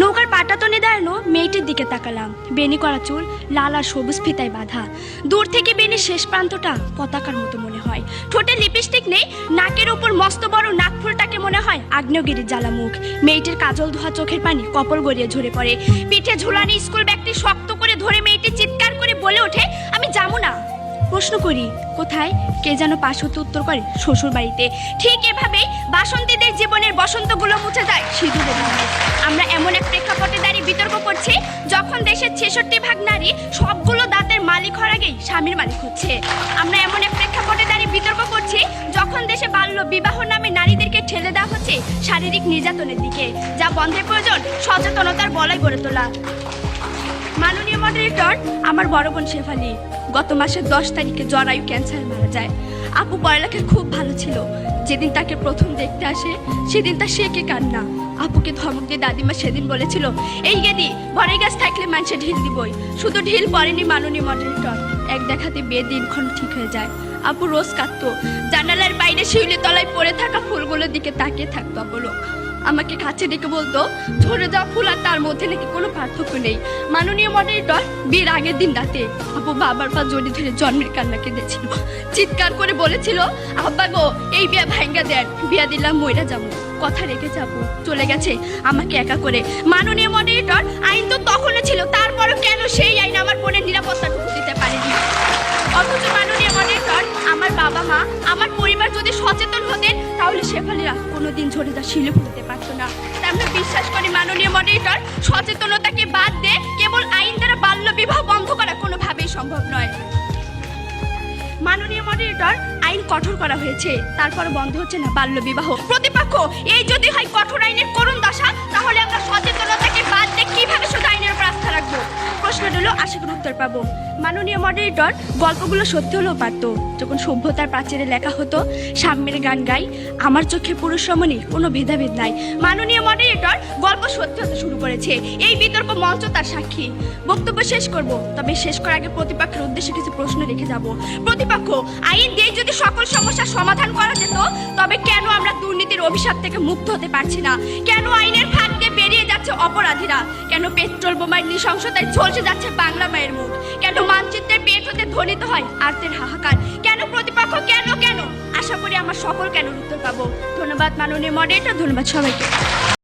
নৌকার পাটাতনে দাঁড়ানো মেয়েটির দিকে তাকালাম। বেনি করা চুল লাল আর সবুজ ফিতায় বাঁধা। দূর থেকে বেনির শেষ প্রান্তটা পতাকার মতো মনে হয়। ঠোঁটে লিপস্টিক নেই, নাকের উপর মস্ত বড় নাকফুলটাকে মনে হয় আগ্নেয়গিরির জ্বালা মুখ। মেয়েটির কাজল ধোয়া চোখের পানি কপল গড়িয়ে ঝরে পড়ে। পিঠে ঝুলানি স্কুল ব্যাগটি শক্ত করে ধরে মেয়েটি চিৎকার করে বলে ওঠে, আমি যাবো না। প্রশ্ন করি, কোথায়? কে যেন পাশ হতে উত্তর করে, শ্বশুর বাড়িতে। ঠিক এভাবেই বাসন্তীদের জীবনের বসন্তগুলো মুছে যায় সিঁদুরের নামে। আমরা এমন এক প্রেক্ষাপটে দাঁড়িয়ে বিতর্ক করছি যখন দেশের 66% নারী সবগুলো দাঁতের মালিক হওয়ার আগেই স্বামীর মালিক হচ্ছে। আমরা এমন এক প্রেক্ষাপটে দাঁড়িয়ে বিতর্ক করছি যখন দেশে বাল্য বিবাহ নামে নারীদেরকে ঠেলে দেওয়া হচ্ছে শারীরিক নির্যাতনের দিকে, যা বন্ধের প্রয়োজন সচেতনতার বলয় গড়ে তোলা। মাননীয় মডারেটর, আমার বড় বোন শেফালি গত মাসের 10 তারিখে জরায়ু ক্যান্সার মারা যায়। আপু পড়ালেখায় খুব ভালো ছিল। যেদিন তাকে প্রথম দেখতে আসে সেদিন তার শেখে কান্না। আপুকে ধমক দিয়ে দাদিমা সেদিন বলেছিল, এই গেদি বড়ই গাছ থাকলে মানুষে ঢিল দিবই। শুধু ঢিল পড়েনি মাননীয় মডারেটর, এক দেখাতে বিয়ে দিনক্ষণ ঠিক হয়ে যায়। আপু রোজ কাঁদতো, জানালার বাইরে শিউলি তলায় পড়ে থাকা ফুলগুলোর দিকে তাকিয়ে থাকতো। আপলো আমাকে কাছে ডেকে বলতো, ঝরে যাওয়া ফুল আর তার মধ্যে নাকি কোনো পার্থক্য নেই। মাননীয় মডারেটর, বিয়ের আগের দিন রাতে আপু বাবার পা জড়িয়ে ধরে জন্মের কান্না কেঁদেছিল। চিৎকার করে বলেছিল, আব্বা গো এই বিয়া ভাঙ্গা দেন, বিয়া দিলাম মইরা যাবো। কথা রেখে যাবো, চলে গেছে আমাকে একা করে। মাননীয় মডারেটর, আইন তো তখনও ছিল, তারপরও কেন সেই আইন আমার বোনের নিরাপত্তাটুকু দিতে পারেনি? অথচ মাননীয় মডারেটর, আমার বাবা মা আমার পরিবার যদি সচেতন হতেন তাহলে শেফালিরা কোনোদিন ঝরে যা শিলে ফুটতে পারতো না। তাই আমরা বিশ্বাস করি মাননীয় মডারেটর, সচেতনতাকে বাদ দিয়ে কেবল আইন দ্বারা বাল্য বিবাহ বন্ধ করা কোনোভাবেই সম্ভব নয়। মাননীয় মডারেটর, আইন কঠোর করা হয়েছে, তারপর বন্ধ হচ্ছে না বাল্য বিবাহ। প্রতিপক্ষ, এই যদি হয় কঠোর আইনের করুণ দশা, তাহলে আমরা সচেতনতাকে বাদ দিয়ে কিভাবে শুধু আইনের উপর আস্থা রাখবো? প্রশ্ন হলো, আশা করি উত্তর পাবো। মাননীয় মডারেটর, গল্পগুলো সত্যি হলেও পারতো। যখন সভ্যতার প্রাচীরে লেখা হতো সাম্যের গান গাই, আমার চোখে পুরুষ রমণী কোনো ভেদাভেদ নাই। মাননীয় মডারেটর, গল্প সত্যি হতে শুরু করেছে। এই বিতর্ক মঞ্চ তার সাক্ষী। বক্তব্য শেষ করব, তবে শেষ করার আগে প্রতিপক্ষের উদ্দেশ্যে কিছু প্রশ্ন রেখে যাব। প্রতিপক্ষ, আইন দিয়ে যদি সকল সমস্যার সমাধান করা যেত, তবে কেন আমরা দুর্নীতির অভিশাপ থেকে মুক্ত হতে পারছি না? কেন আইনের ফাঁক দিয়ে বেরিয়ে যাচ্ছে অপরাধীরা? কেন পেট্রোল বোমার নৃশংসতায় ঝলসে যাচ্ছে বাংলা মায়ের মুখ? কেন মানচিত্রের পেট হতে ধ্বনিত হয় আর্তের হাহাকার? কেন প্রতিপক্ষ, কেন কেন? আশা করি আমার সকল কেন উত্তর পাবো। ধন্যবাদ মাননীয় মডারেটর, ধন্যবাদ সবাইকে।